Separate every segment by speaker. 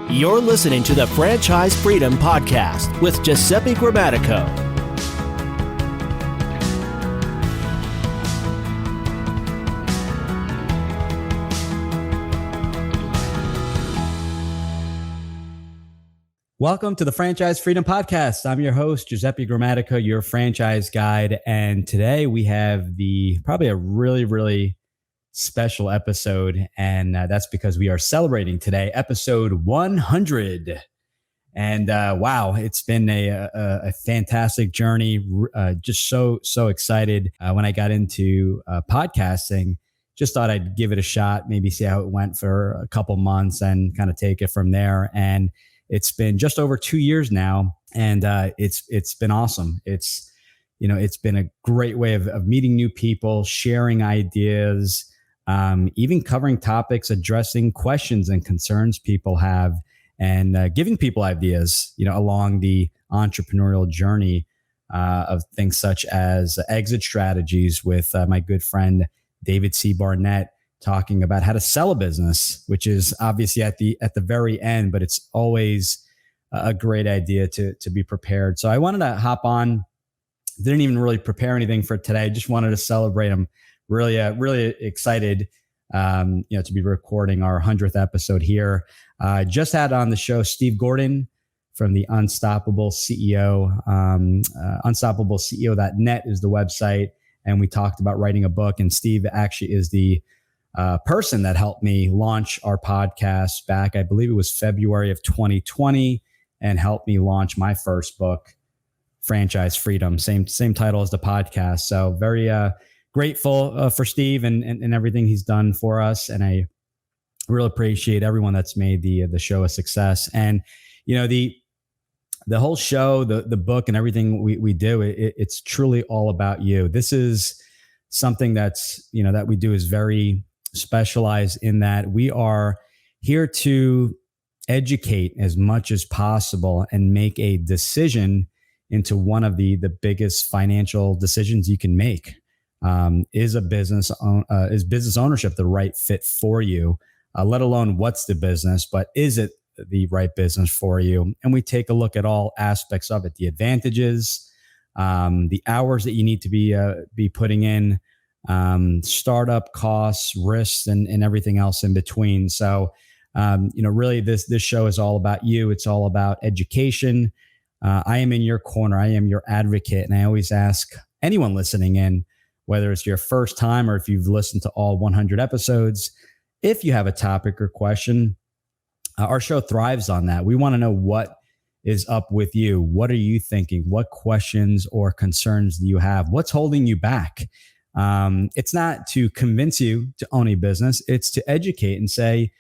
Speaker 1: You're listening to the Franchise Freedom Podcast with Giuseppe Grammatico.
Speaker 2: Welcome to the Franchise Freedom Podcast. I'm your host, Giuseppe Grammatico, your franchise guide. And today we have probably a really special episode. And that's because we are celebrating today, episode 100. And wow, it's been a fantastic journey. Just so excited when I got into podcasting. Just thought I'd give it a shot, maybe see how it went for a couple months and kind of take it from there. And it's been just over 2 years now, and it's been awesome. It's been a great way of meeting new people, sharing ideas, even covering topics, addressing questions and concerns people have, and giving people ideas, along the entrepreneurial journey of things such as exit strategies with my good friend David C. Barnett, talking about how to sell a business, which is obviously at the very end, but it's always a great idea to be prepared. So I wanted to hop on. Didn't even really prepare anything for today. Just wanted to celebrate. I'm really excited, to be recording our 100th episode here. Just had on the show Steve Gordon from the Unstoppable CEO. UnstoppableCEO.net is the website, and we talked about writing a book. And Steve actually is the person that helped me launch our podcast back, I believe it was February of 2020, and helped me launch my first book, Franchise Freedom, same title as the podcast. So very grateful for Steve and everything he's done for us. And I really appreciate everyone that's made the show a success. And, the whole show, the book and everything we do, it's truly all about you. This is something that's, that we do is very specialized in that we are here to educate as much as possible and make a decision into one of the biggest financial decisions you can make. Is business ownership the right fit for you? Let alone what's the business, but is it the right business for you? And we take a look at all aspects of it, the advantages, the hours that you need to be putting in, startup costs, risks, and everything else in between. So, really this show is all about you. It's all about education. I am in your corner. I am your advocate. And I always ask anyone listening in, whether it's your first time or if you've listened to all 100 episodes, if you have a topic or question, our show thrives on that. We want to know what is up with you. What are you thinking? What questions or concerns do you have? What's holding you back? It's not to convince you to own a business. It's to educate and say,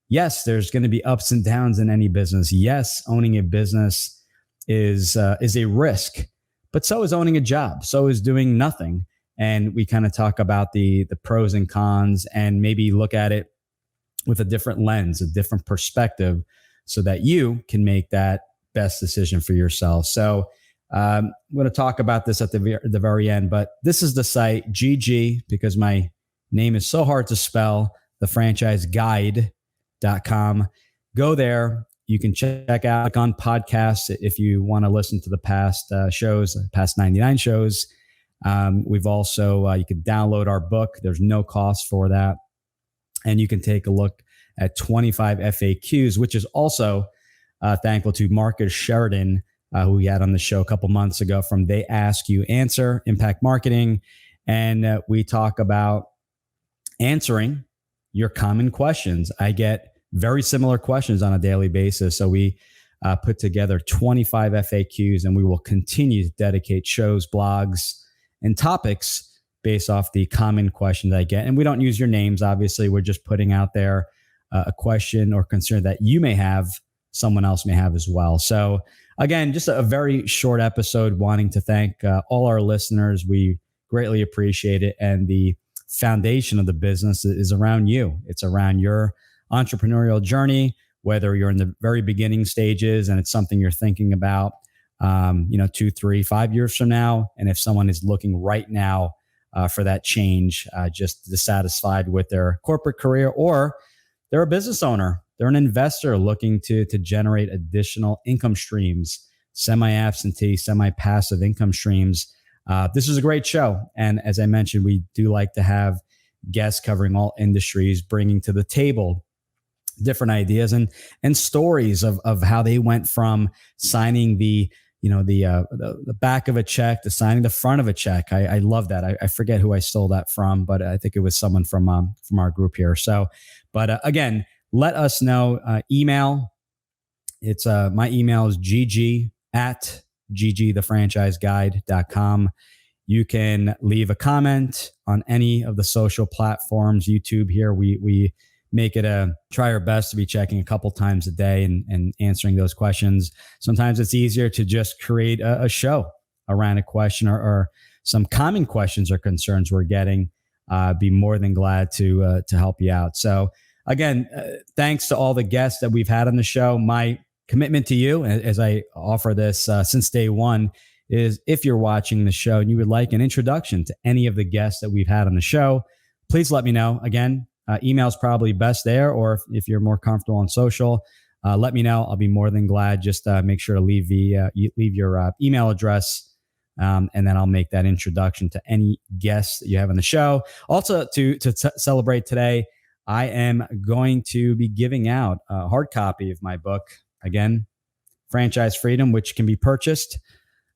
Speaker 2: yes, there's going to be ups and downs in any business. Yes, owning a business is a risk, but so is owning a job. So is doing nothing. And we kind of talk about the pros and cons and maybe look at it with a different lens, a different perspective, so that you can make that best decision for yourself. So I'm going to talk about this at the very end, but this is the site, GG, because my name is so hard to spell, thefranchiseguide.com. Go there. You can check out on podcasts if you want to listen to the past shows, past 99 shows. We've also, you can download our book. There's no cost for that. And you can take a look at 25 FAQs, which is also thankful to Marcus Sheridan, who we had on the show a couple months ago from They Ask You Answer, Impact Marketing. And we talk about answering your common questions. I get very similar questions on a daily basis. So we put together 25 FAQs, and we will continue to dedicate shows, blogs, and topics based off the common questions I get. And we don't use your names, obviously. We're just putting out there a question or concern that you may have, someone else may have as well. So again, just a very short episode, wanting to thank all our listeners. We greatly appreciate it. And the foundation of the business is around you. It's around your entrepreneurial journey, whether you're in the very beginning stages and it's something you're thinking about, 2, 3, 5 years from now. And if someone is looking right now for that change, just dissatisfied with their corporate career, or they're a business owner, they're an investor looking to generate additional income streams, semi-absentee, semi-passive income streams. This is a great show. And as I mentioned, we do like to have guests covering all industries, bringing to the table different ideas and stories of how they went from signing the back of a check to signing the front of a check. I love that. I forget who I stole that from, but I think it was someone from our group here. So, but again, let us know. Email. It's my email is gg@ggthefranchiseguide.com. You can leave a comment on any of the social platforms. YouTube here, we make it try our best to be checking a couple times a day and answering those questions. Sometimes it's easier to just create a show around a question or some common questions or concerns we're getting. Be more than glad to help you out. So again, thanks to all the guests that we've had on the show. My commitment to you, as I offer this since day one, is if you're watching the show and you would like an introduction to any of the guests that we've had on the show, please let me know. Again, email is probably best there, or if you're more comfortable on social, let me know. I'll be more than glad. Just make sure to leave your email address, and then I'll make that introduction to any guests that you have on the show. Also, to celebrate today, I am going to be giving out a hard copy of my book. Again, Franchise Freedom, which can be purchased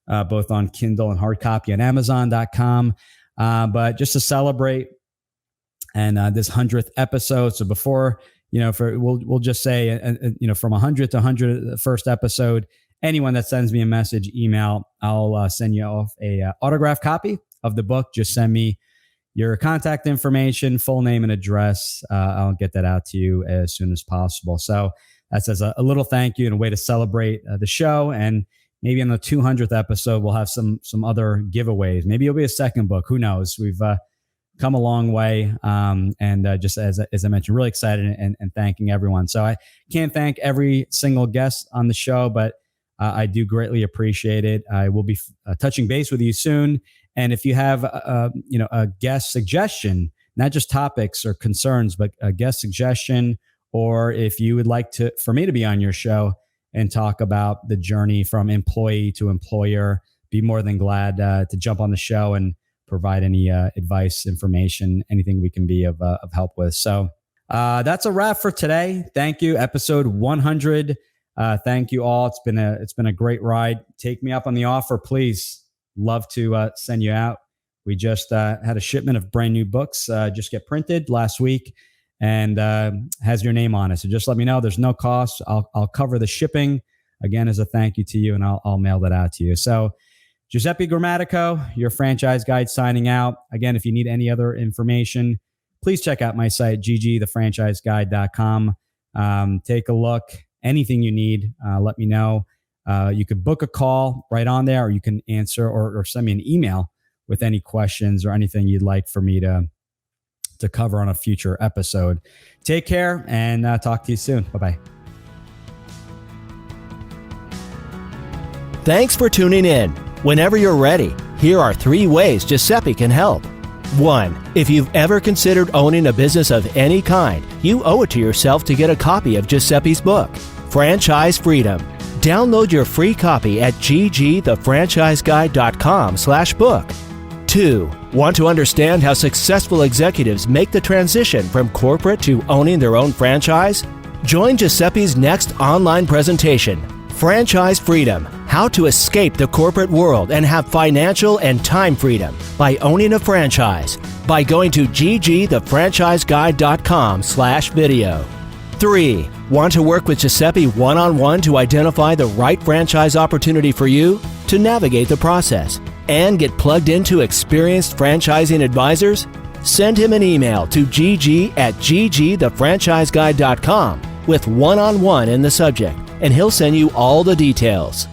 Speaker 2: both on Kindle and hard copy on Amazon.com. But just to celebrate and this 100th episode. So before, we'll just say, from 100 to 101st episode, anyone that sends me a message, email, I'll send you off a autographed copy of the book. Just send me your contact information, full name and address. I'll get that out to you as soon as possible. So that's as a little thank you and a way to celebrate the show. And maybe on the 200th episode, we'll have some other giveaways. Maybe it'll be a second book. Who knows? We've come a long way. And just as I mentioned, really excited and thanking everyone. So I can't thank every single guest on the show, but I do greatly appreciate it. I will be touching base with you soon. And if you have a guest suggestion, not just topics or concerns, but a guest suggestion, or if you would like for me to be on your show and talk about the journey from employee to employer, be more than glad to jump on the show and provide any advice, information, anything we can be of help with. So that's a wrap for today. Thank you. Episode 100. Thank you all. It's been a great ride. Take me up on the offer, please. Love to send you out. We just had a shipment of brand new books just get printed last week and has your name on it. So just let me know. There's no cost. I'll cover the shipping again as a thank you to you, and I'll mail that out to you. So Giuseppe Grammatico, your franchise guide, signing out. Again, if you need any other information, please check out my site, ggthefranchiseguide.com. Take a look. Anything you need, let me know. You could book a call right on there, or you can answer or send me an email with any questions or anything you'd like for me to cover on a future episode. Take care and talk to you soon. Bye-bye.
Speaker 1: Thanks for tuning in. Whenever you're ready, here are 3 ways Giuseppe can help. 1. If you've ever considered owning a business of any kind, you owe it to yourself to get a copy of Giuseppe's book, Franchise Freedom. Download your free copy at ggthefranchiseguide.com/book. 2. Want to understand how successful executives make the transition from corporate to owning their own franchise? Join Giuseppe's next online presentation, Franchise Freedom: How to Escape the Corporate World and Have Financial and Time Freedom by Owning a Franchise, by going to ggthefranchiseguide.com/video. 3. Want to work with Giuseppe one-on-one to identify the right franchise opportunity for you, to navigate the process, and get plugged into experienced franchising advisors? Send him an email to gg@ggthefranchiseguide.com with one-on-one in the subject, and he'll send you all the details.